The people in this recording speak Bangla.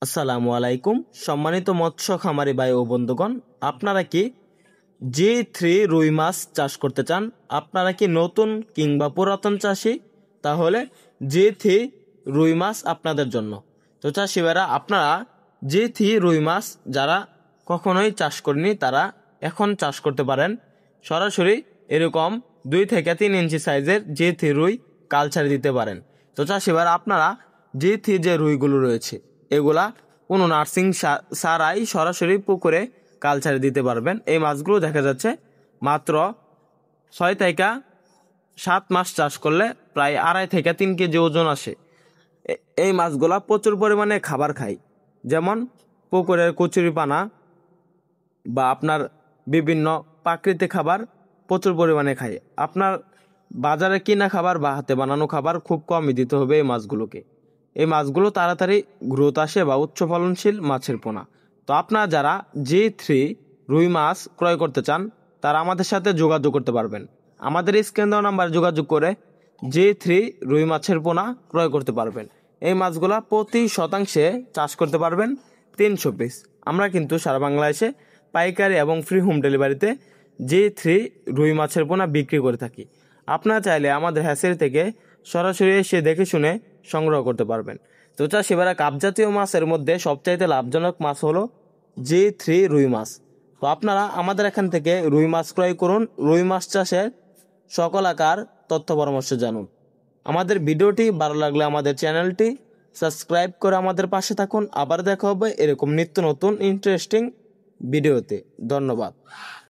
আসসালামু আলাইকুম। সম্মানিত মৎস্য খামারি ভাই ও বন্ধুগণ, আপনারা কি জি3 রুই মাছ চাষ করতে চান? আপনারা কি নতুন কিংবা পুরাতন চাষি? তাহলে জি3 রুই মাছ আপনাদের জন্য। তো চাষি ভাইরা, আপনারা জি3 রুই মাছ যারা কখনোই চাষ করেনি তারা এখন চাষ করতে পারেন। সরাসরি এরকম 2 থেকে 3 ইঞ্চি সাইজের জি3 রুই কালচারে দিতে পারেন। তো চাষি ভাইরা, আপনারা জি3 যে রুইগুলো রয়েছে এগুলা কোনো নার্সিং ছাড়াই সরাসরি পুকুরে কালচারে দিতে পারবেন। এই মাছগুলো দেখা যাচ্ছে মাত্র 6 থেকে 7 মাস চাষ করলে প্রায় 2.5 থেকে 3 কেজি ওজন আসে। এই মাছগুলা প্রচুর পরিমাণে খাবার খায়, যেমন পুকুরের কচুরিপানা বা আপনার বিভিন্ন প্রাকৃতিক খাবার প্রচুর পরিমাণে খায়। আপনার বাজারে কিনা খাবার বা হাতে বানানো খাবার খুব কমই দিতে হবে এই মাছগুলোকে। এই মাছগুলো তাড়াতাড়ি গ্রোথ আসে বা উচ্চ ফলনশীল মাছের পোনা। তো আপনারা যারা জি3 রুই মাছ ক্রয় করতে চান তারা আমাদের সাথে যোগাযোগ করতে পারবেন। আমাদের স্ক্রিন দেওয়া নাম্বারে যোগাযোগ করে জি3 রুই মাছের পোনা ক্রয় করতে পারবেন। এই মাছগুলা প্রতি শতাংশে চাষ করতে পারবেন 300 পিস। আমরা কিন্তু সারা বাংলাদেশে পাইকারি এবং ফ্রি হোম ডেলিভারিতে জি3 রুই মাছের পোনা বিক্রি করে থাকি। আপনারা চাইলে আমাদের হ্যাচারি থেকে সরাসরি এসে দেখে শুনে সংগ্রহ করতে পারবেন। তো চাষিবারা, কাপ জাতীয় মাছের মধ্যে সবচাইতে লাভজনক মাছ হলো জি3 রুই মাছ। তো আপনারা আমাদের এখান থেকে রুই মাছ ক্রয় করুন, রুই মাছ চাষের সকল আকার তথ্য পরামর্শ জানুন। আমাদের ভিডিওটি ভালো লাগলে আমাদের চ্যানেলটি সাবস্ক্রাইব করে আমাদের পাশে থাকুন। আবার দেখা হবে এরকম নিত্য নতুন ইন্টারেস্টিং ভিডিওতে। ধন্যবাদ।